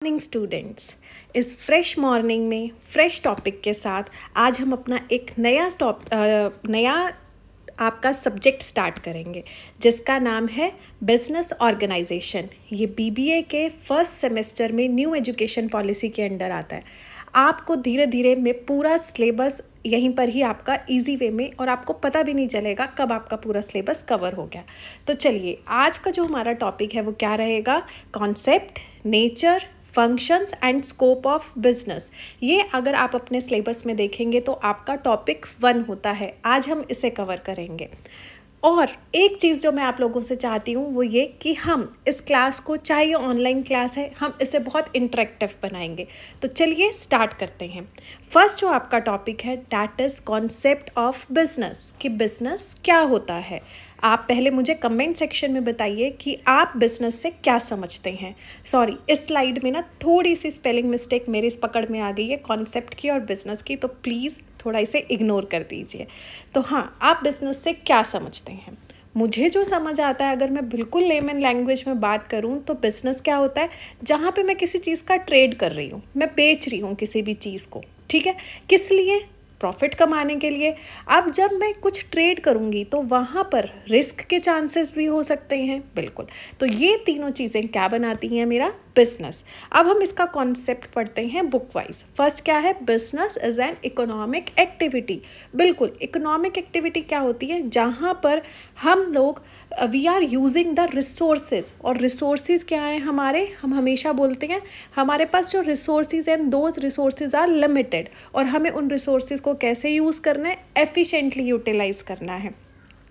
Morning students, इस fresh morning में fresh topic के साथ आज हम अपना एक नया आपका सब्जेक्ट स्टार्ट करेंगे जिसका नाम है बिजनेस ऑर्गेनाइजेशन। ये बीबीए के फर्स्ट सेमेस्टर में न्यू एजुकेशन पॉलिसी के अंडर आता है। आपको धीरे धीरे में पूरा सिलेबस यहीं पर ही आपका इजी वे में, और आपको पता भी नहीं चलेगा कब आपका पूरा सिलेबस कवर हो गया। तो चलिए, आज का जो हमारा टॉपिक है वो क्या रहेगा? Concept, nature, functions and scope of business. ये अगर आप अपने सिलेबस में देखेंगे तो आपका टॉपिक 1 होता है। आज हम इसे कवर करेंगे। और एक चीज़ जो मैं आप लोगों से चाहती हूँ वो ये कि हम इस क्लास को, चाहे ये ऑनलाइन क्लास है, हम इसे बहुत इंटरेक्टिव बनाएंगे। तो चलिए स्टार्ट करते हैं। फर्स्ट जो आपका टॉपिक है that is concept of business, कि बिजनेस क्या होता है। आप पहले मुझे कमेंट सेक्शन में बताइए कि आप बिजनेस से क्या समझते हैं। सॉरी, इस स्लाइड में ना थोड़ी सी स्पेलिंग मिस्टेक मेरी इस पकड़ में आ गई है कॉन्सेप्ट की और बिजनेस की, तो प्लीज़ थोड़ा इसे इग्नोर कर दीजिए। तो हाँ, आप बिजनेस से क्या समझते हैं? मुझे जो समझ आता है, अगर मैं बिल्कुल लेमन लैंग्वेज में बात करूं तो बिजनेस क्या होता है? जहाँ पे मैं किसी चीज़ का ट्रेड कर रही हूँ, मैं बेच रही हूँ किसी भी चीज़ को, ठीक है? किस लिए? प्रॉफिट कमाने के लिए। अब जब मैं कुछ ट्रेड करूँगी तो वहाँ पर रिस्क के चांसेस भी हो सकते हैं, बिल्कुल। तो ये तीनों चीज़ें क्या बनाती हैं? मेरा बिजनेस। अब हम इसका कॉन्सेप्ट पढ़ते हैं बुक वाइज। फर्स्ट क्या है? Business is an economic activity. बिल्कुल, इकोनॉमिक एक्टिविटी क्या होती है? जहाँ पर हम लोग we are using the resources, और रिसोर्सेज क्या है हमारे? हम हमेशा बोलते हैं हमारे पास जो रिसोर्सेज हैं, दोज रिसोर्सेज आर लिमिटेड, और हमें उन रिसोर्सेज को कैसे यूज़ करना है? एफिशिएंटली यूटिलाइज करना है।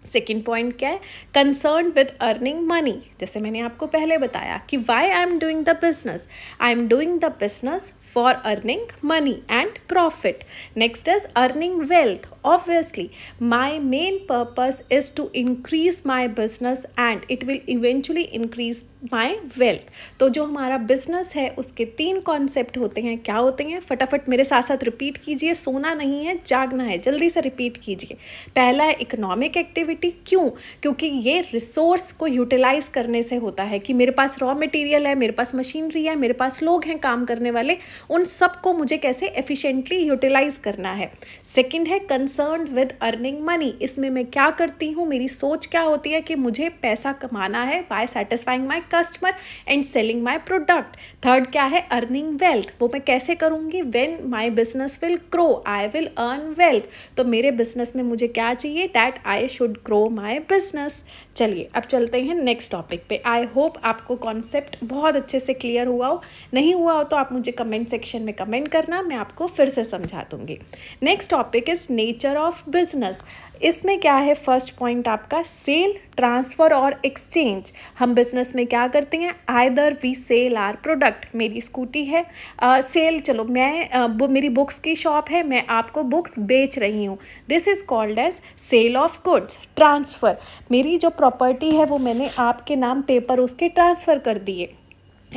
सेकेंड पॉइंट क्या है? Concern with earning money. जैसे मैंने आपको पहले बताया कि why I am doing the business, I am doing the business for earning money and profit. Next is earning wealth. Obviously my main purpose is to increase my business and it will eventually increase my wealth. तो जो हमारा business है उसके 3 concept होते हैं। क्या होते हैं? फटाफट मेरे साथ साथ रिपीट कीजिए, सोना नहीं है, जागना है, जल्दी से रिपीट कीजिए। पहला है इकोनॉमिक एक्टिविटी। क्यों? क्योंकि ये रिसोर्स को यूटिलाइज करने से होता है कि मेरे पास रॉ मटेरियल है, मेरे पास मशीनरी है, मेरे पास लोग हैं काम करने वाले, उन सबको मुझे कैसे एफिशिएंटली यूटिलाइज करना है। सेकंड है कंसर्न विद अर्निंग मनी। इसमें मैं क्या करती हूँ? मेरी सोच क्या होती है कि मुझे पैसा कमाना है by satisfying my customer and selling my product. Third क्या है? Earning wealth. वो मैं कैसे करूँगी? When my business will grow I will earn wealth. तो मेरे बिजनेस में मुझे क्या चाहिए? That I should grow my business. चलिए अब चलते हैं नेक्स्ट टॉपिक पे। आई होप आपको कॉन्सेप्ट बहुत अच्छे से क्लियर हुआ हो। नहीं हुआ हो तो आप मुझे कमेंट सेक्शन में कमेंट करना, मैं आपको फिर से समझा दूंगी। Next topic is nature of business. इसमें क्या है? फर्स्ट पॉइंट आपका सेल, ट्रांसफ़र और एक्सचेंज। हम बिजनेस में क्या करते हैं? Either we sell our product. मेरी स्कूटी है, सेल, चलो मैं मेरी बुक्स की शॉप है, मैं आपको बुक्स बेच रही हूँ, this is called as sale of goods. Transfer, मेरी जो प्रॉपर्टी है वो मैंने आपके नाम पेपर उसके ट्रांसफ़र कर दिए।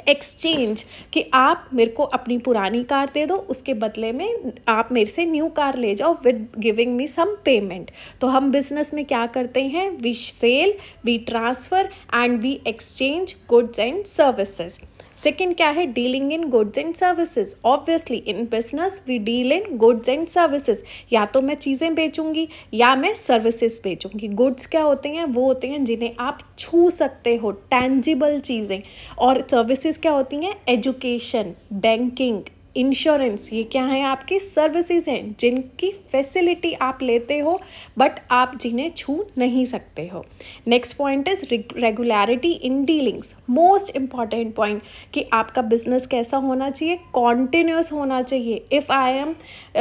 एक्सचेंज, कि आप मेरे को अपनी पुरानी कार दे दो, उसके बदले में आप मेरे से न्यू कार ले जाओ with giving me some payment. तो हम बिजनेस में क्या करते हैं? We sell, we transfer and we exchange goods and services. Second क्या है? Dealing in goods and services. Obviously in business we deal in goods and services. या तो मैं चीज़ें बेचूंगी या मैं सर्विसेज बेचूंगी। गुड्स क्या होते हैं? वो होते हैं जिन्हें आप छू सकते हो, टैंजिबल चीज़ें। और सर्विसेज क्या होती हैं? Education, banking, insurance. ये क्या है? आपकी सर्विसेज हैं जिनकी फैसिलिटी आप लेते हो बट आप जिन्हें छू नहीं सकते हो। Next point is regularity in dealings. Most important point, कि आपका बिजनेस कैसा होना चाहिए? कॉन्टिन्यूस होना चाहिए। If I am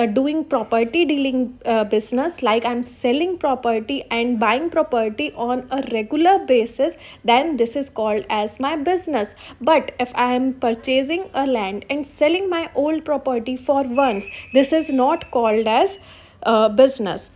doing property dealing business, like I am selling property and buying property on a regular basis, then this is called as my business. But if I am purchasing a land and selling my old property for once, this is not called as business.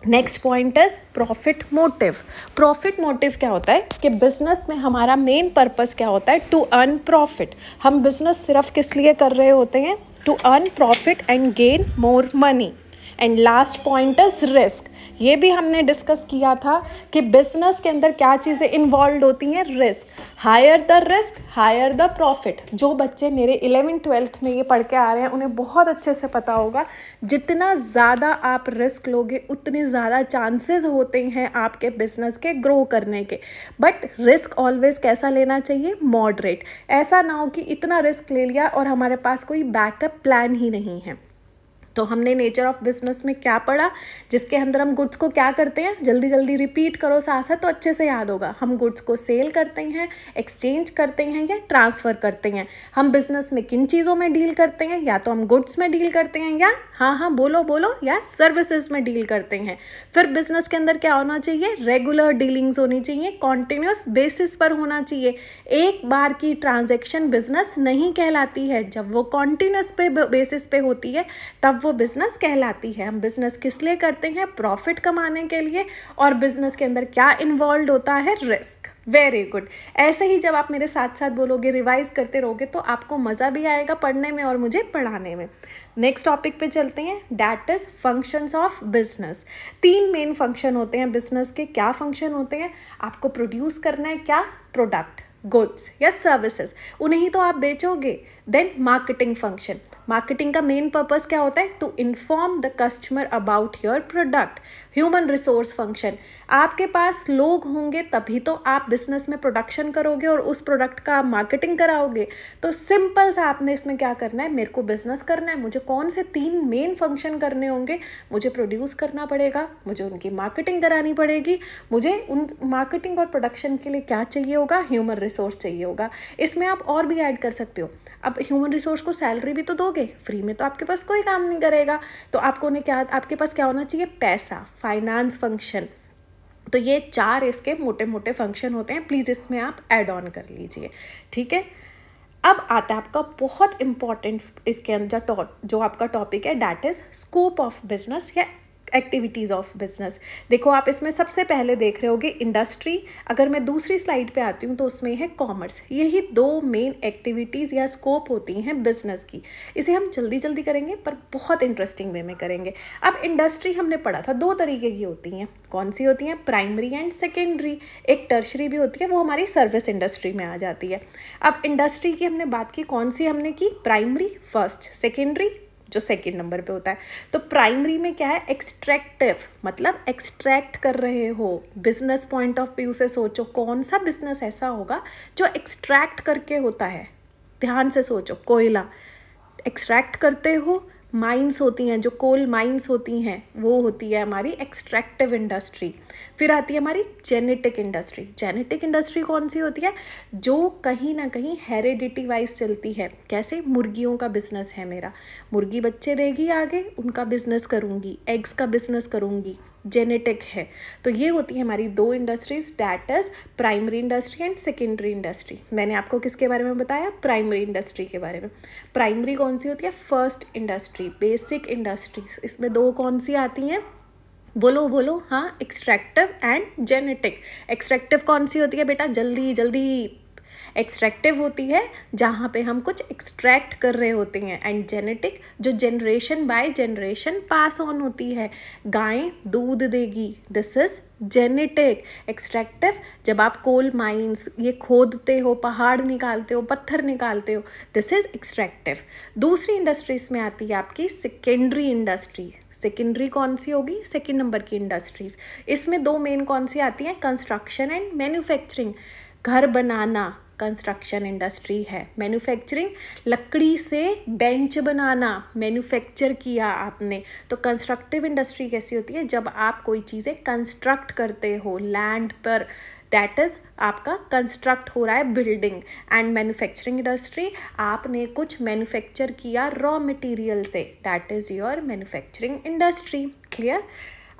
Next point is profit motive. Profit motive क्या होता है? कि business में हमारा main purpose क्या होता है? To earn profit. हम बिजनेस सिर्फ किस लिए कर रहे होते हैं? To earn profit and gain more money. And last point is risk. ये भी हमने डिस्कस किया था कि बिजनेस के अंदर क्या चीज़ें इन्वॉल्व होती हैं, risk. Higher the risk higher the profit. जो बच्चे मेरे 11th-12th में ये पढ़ के आ रहे हैं उन्हें बहुत अच्छे से पता होगा, जितना ज़्यादा आप रिस्क लोगे उतने ज़्यादा चांसेस होते हैं आपके बिजनेस के ग्रो करने के। बट रिस्क ऑलवेज कैसा लेना चाहिए, मॉडरेट। ऐसा ना हो कि इतना रिस्क ले लिया और हमारे पास कोई बैकअप प्लान ही नहीं है। तो हमने नेचर ऑफ बिजनेस में क्या पढ़ा, जिसके अंदर हम गुड्स को क्या करते हैं, जल्दी जल्दी रिपीट करो साथ साथ तो अच्छे से याद होगा। हम गुड्स को सेल करते हैं, एक्सचेंज करते हैं या ट्रांसफ़र करते हैं। हम बिजनेस में किन चीज़ों में डील करते हैं, या तो हम गुड्स में डील करते हैं या हाँ बोलो या सर्विसेज में डील करते हैं। फिर बिजनेस के अंदर क्या होना चाहिए, रेगुलर डीलिंग्स होनी चाहिए, कॉन्टिन्यूस बेसिस पर होना चाहिए। एक बार की ट्रांजेक्शन बिजनेस नहीं कहलाती है, जब वो कॉन्टिन्यूस बेसिस पे होती है तब वो बिजनेस कहलाती है। हम बिजनेस किस लिए करते हैं, प्रॉफिट कमाने के लिए। और बिजनेस के अंदर क्या इन्वॉल्व होता है, रिस्क। Very good. ऐसे ही जब आप मेरे साथ साथ बोलोगे, रिवाइज करते रहोगे तो आपको मज़ा भी आएगा पढ़ने में और मुझे पढ़ाने में। नेक्स्ट टॉपिक पे चलते हैं, that is functions of business. 3 main function होते हैं बिजनेस के। क्या फंक्शन होते हैं, आपको प्रोड्यूस करना है क्या, प्रोडक्ट, गुड्स या सर्विसेज, उन्हें ही तो आप बेचोगे। Then marketing function. मार्केटिंग का मेन पर्पस क्या होता है, to inform the customer about your product. Human resource function, आपके पास लोग होंगे तभी तो आप बिजनेस में प्रोडक्शन करोगे और उस प्रोडक्ट का मार्केटिंग कराओगे। तो सिंपल सा आपने इसमें क्या करना है, मेरे को बिजनेस करना है, मुझे कौन से 3 मेन फंक्शन करने होंगे, मुझे प्रोड्यूस करना पड़ेगा, मुझे उनकी मार्केटिंग करानी पड़ेगी, मुझे उन मार्केटिंग और प्रोडक्शन के लिए क्या चाहिए होगा, ह्यूमन रिसोर्स चाहिए होगा। इसमें आप और भी ऐड कर सकते हो। अब ह्यूमन रिसोर्स को सैलरी भी तो दोगे, फ्री में तो आपके पास कोई काम नहीं करेगा। तो आपके पास क्या होना चाहिए, पैसा, फाइनेंस फंक्शन। तो ये 4 इसके मोटे मोटे फंक्शन होते हैं। प्लीज़ इसमें आप ऐड ऑन कर लीजिए, ठीक है। अब आता है आपका बहुत इंपॉर्टेंट इसके अंदर जो आपका टॉपिक है, that is scope of business या एक्टिविटीज़ ऑफ बिजनेस। देखो आप इसमें सबसे पहले देख रहे होगे इंडस्ट्री। अगर मैं दूसरी स्लाइड पे आती हूँ तो उसमें है कॉमर्स। यही 2 मेन एक्टिविटीज़ या स्कोप होती हैं बिजनेस की। इसे हम जल्दी जल्दी करेंगे पर बहुत इंटरेस्टिंग वे में करेंगे। अब इंडस्ट्री हमने पढ़ा था 2 तरीके की होती हैं। कौन सी होती हैं, प्राइमरी एंड सेकेंडरी। एक टर्शरी भी होती है, वो हमारी सर्विस इंडस्ट्री में आ जाती है। अब इंडस्ट्री की हमने बात की, कौन सी हमने की, प्राइमरी फर्स्ट, सेकेंडरी जो 2nd नंबर पे होता है। तो प्राइमरी में क्या है, एक्सट्रैक्टिव, मतलब एक्सट्रैक्ट कर रहे हो। बिजनेस पॉइंट ऑफ व्यू से सोचो, कौन सा बिजनेस ऐसा होगा जो एक्सट्रैक्ट करके होता है। ध्यान से सोचो, कोयला एक्सट्रैक्ट करते हो, माइंस होती हैं, जो कोल माइंस होती हैं वो होती है हमारी एक्सट्रैक्टिव इंडस्ट्री। फिर आती है हमारी जेनेटिक इंडस्ट्री। जेनेटिक इंडस्ट्री कौन सी होती है, जो कहीं ना कहीं हेरिडिटी वाइज चलती है। कैसे, मुर्गियों का बिजनेस है मेरा, मुर्गी बच्चे देगी आगे, उनका बिजनेस करूँगी, एग्स का बिजनेस करूँगी, जेनेटिक है। तो ये होती है हमारी 2 industries, that is primary industry and secondary industry. मैंने आपको किसके बारे में बताया, प्राइमरी इंडस्ट्री के बारे में। प्राइमरी कौन सी होती है, फर्स्ट इंडस्ट्री, बेसिक इंडस्ट्रीज। इसमें 2 कौन सी आती हैं, बोलो हाँ, एक्सट्रैक्टिव एंड जेनेटिक। एक्सट्रैक्टिव कौन सी होती है बेटा, जल्दी जल्दी, एक्सट्रैक्टिव होती है जहाँ पे हम कुछ एक्सट्रैक्ट कर रहे होते हैं। एंड जेनेटिक जो generation by generation pass on होती है, गायें दूध देगी, दिस इज जेनेटिक। एक्सट्रैक्टिव जब आप कोल माइंस ये खोदते हो, पहाड़ निकालते हो, पत्थर निकालते हो, दिस इज एक्सट्रैक्टिव। दूसरी इंडस्ट्रीज में आती है आपकी सेकेंडरी इंडस्ट्री। सेकेंडरी कौन सी होगी, 2nd नंबर की इंडस्ट्रीज। इसमें 2 मेन कौन सी आती हैं, कंस्ट्रक्शन एंड मैन्युफैक्चरिंग। घर बनाना कंस्ट्रक्शन इंडस्ट्री है। मैन्युफैक्चरिंग, लकड़ी से बेंच बनाना, मैन्युफैक्चर किया आपने। तो कंस्ट्रक्टिव इंडस्ट्री कैसी होती है, जब आप कोई चीज़ें कंस्ट्रक्ट करते हो लैंड पर, दैट इज़ आपका कंस्ट्रक्ट हो रहा है बिल्डिंग। एंड मैन्युफैक्चरिंग इंडस्ट्री, आपने कुछ मैन्युफैक्चर किया रॉ मटेरियल से, that is your manufacturing industry. Clear.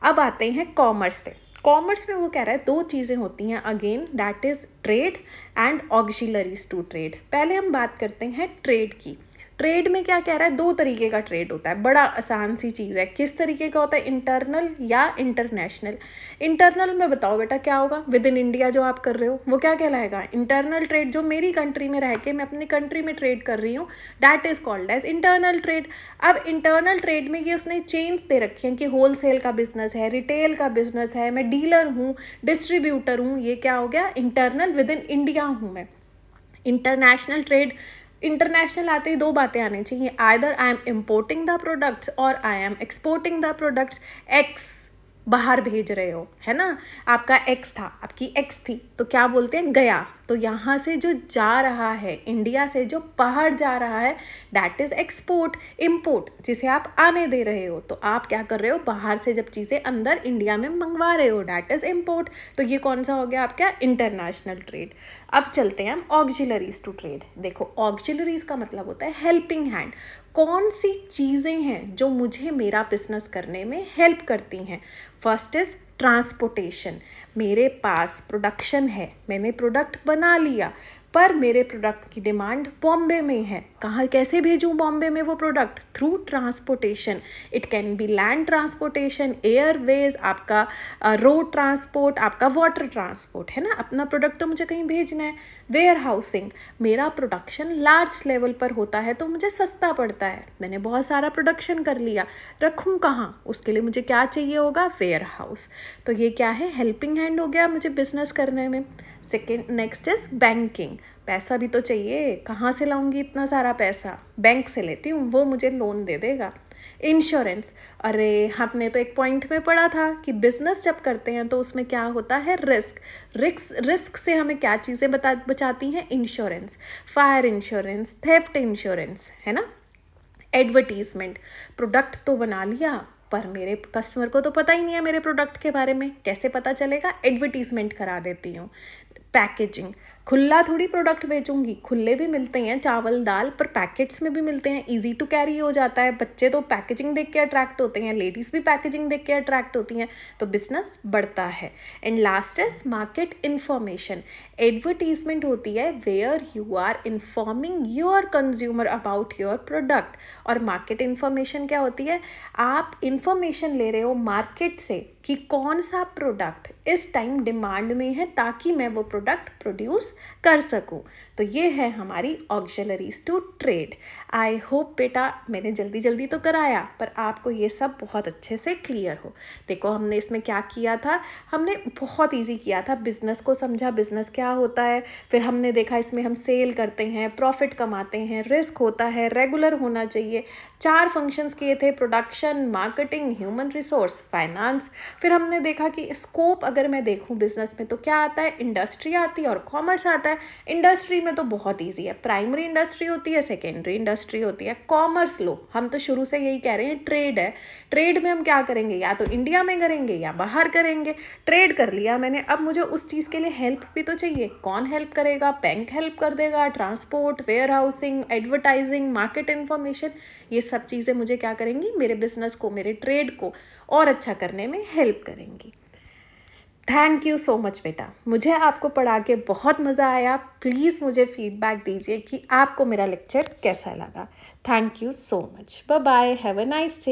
अब आते हैं कॉमर्स पे। कॉमर्स में वो कह रहा है 2 चीज़ें होती हैं again, that is trade and auxiliaries to trade. पहले हम बात करते हैं ट्रेड की। ट्रेड में क्या कह रहा है, दो तरीके का ट्रेड होता है, बड़ा आसान सी चीज़ है। किस तरीके का होता है, इंटरनल या इंटरनेशनल। इंटरनल में बताओ बेटा क्या होगा, विद इन इंडिया जो आप कर रहे हो वो क्या कहलाएगा, इंटरनल ट्रेड। जो मेरी कंट्री में रह के मैं अपनी कंट्री में ट्रेड कर रही हूँ, that is called as internal trade. अब इंटरनल ट्रेड में ये उसने चेन्स दे रखी हैं कि होलसेल का बिजनेस है, रिटेल का बिजनेस है, मैं डीलर हूँ, डिस्ट्रीब्यूटर हूँ, ये क्या हो गया, इंटरनल, विद इन इंडिया हूँ मैं। इंटरनेशनल ट्रेड, इंटरनेशनल आते ही दो बातें आनी चाहिए, either I am importing the products और I am exporting the products. Ex बाहर भेज रहे हो, है ना, आपका एक्स था, आपकी एक्स थी, तो क्या बोलते हैं, गया। तो यहाँ से जो जा रहा है, इंडिया से जो बाहर जा रहा है, दैट इज़ एक्सपोर्ट। इम्पोर्ट जिसे आप आने दे रहे हो, तो आप क्या कर रहे हो, बाहर से जब चीज़ें अंदर इंडिया में मंगवा रहे हो, दैट इज़ इम्पोर्ट। तो ये कौन सा हो गया आपका, इंटरनेशनल ट्रेड। अब चलते हैं हम ऑक्सिलरीज टू ट्रेड। देखो ऑक्सिलरीज का मतलब होता है हेल्पिंग हैंड। कौन सी चीज़ें हैं जो मुझे मेरा बिजनेस करने में हेल्प करती हैं। First is transportation. मेरे पास प्रोडक्शन है, मैंने प्रोडक्ट बना लिया, पर मेरे प्रोडक्ट की डिमांड बॉम्बे में है, कहाँ कैसे भेजूँ बॉम्बे में वो product, through transportation. It can be land transportation, Airways, आपका रोड ट्रांसपोर्ट, आपका वाटर ट्रांसपोर्ट, है ना, अपना प्रोडक्ट तो मुझे कहीं भेजना है। वेयर हाउसिंग, मेरा प्रोडक्शन लार्ज लेवल पर होता है तो मुझे सस्ता पड़ता है, मैंने बहुत सारा प्रोडक्शन कर लिया, रखूँ कहाँ, उसके लिए मुझे क्या चाहिए होगा, वेयर हाउस। तो ये क्या है, हेल्पिंग हैंड हो गया मुझे बिजनेस करने में। Second, next is banking. पैसा भी तो चाहिए, कहाँ से लाऊंगी इतना सारा पैसा, बैंक से लेती हूँ, वो मुझे लोन दे देगा। इंश्योरेंस, अरे हमने तो एक पॉइंट में पढ़ा था कि बिजनेस जब करते हैं तो उसमें क्या होता है, रिस्क से हमें क्या चीज़ें बचाती हैं, insurance, fire insurance, theft insurance, है ना। एडवर्टीजमेंट, प्रोडक्ट तो बना लिया पर मेरे कस्टमर को तो पता ही नहीं है मेरे प्रोडक्ट के बारे में, कैसे पता चलेगा, एडवर्टीजमेंट करा देती हूँ। पैकेजिंग, खुला थोड़ी प्रोडक्ट बेचूंगी, खुले भी मिलते हैं चावल दाल, पर पैकेट्स में भी मिलते हैं, इजी टू कैरी हो जाता है, बच्चे तो पैकेजिंग देख के अट्रैक्ट होते हैं, लेडीज़ भी पैकेजिंग देख के अट्रैक्ट होती हैं, तो बिजनेस बढ़ता है। And last is market information. Advertisement होती है where you are informing your consumer about your product, और मार्केट इन्फॉर्मेशन क्या होती है, आप इन्फॉर्मेशन ले रहे हो मार्केट से कि कौन सा प्रोडक्ट इस टाइम डिमांड में है ताकि मैं वो प्रोडक्ट प्रोड्यूस कर सकूं। तो ये है हमारी auxiliaries to trade. I hope बेटा मैंने जल्दी जल्दी तो कराया पर आपको ये सब बहुत अच्छे से क्लियर हो। देखो हमने इसमें क्या किया था, हमने बहुत इजी किया था, बिजनेस को समझा, बिजनेस क्या होता है, फिर हमने देखा इसमें हम सेल करते हैं, प्रॉफिट कमाते हैं, रिस्क होता है, रेगुलर होना चाहिए, 4 फंक्शंस किए थे, production, marketing, human resource, finance. फिर हमने देखा कि स्कोप अगर मैं देखूं बिजनेस में तो क्या आता है, इंडस्ट्री आती है और कॉमर्स आता है। इंडस्ट्री में तो बहुत इजी है, प्राइमरी इंडस्ट्री होती है, सेकेंडरी इंडस्ट्री होती है। कॉमर्स लो, हम तो शुरू से यही कह रहे हैं, ट्रेड है, ट्रेड में हम क्या करेंगे, या तो इंडिया में करेंगे या बाहर करेंगे। ट्रेड कर लिया मैंने, अब मुझे उस चीज़ के लिए हेल्प भी तो चाहिए, कौन हेल्प करेगा, बैंक हेल्प कर देगा, transport, warehousing, advertising, market information, ये सब चीज़ें मुझे क्या करेंगी, मेरे बिजनेस को, मेरे ट्रेड को और अच्छा करने में हेल्प करेंगी। थैंक यू सो मच बेटा, मुझे आपको पढ़ा के बहुत मज़ा आया। प्लीज़ मुझे फीडबैक दीजिए कि आपको मेरा लेक्चर कैसा लगा। Thank you so much, bye bye, have a nice day.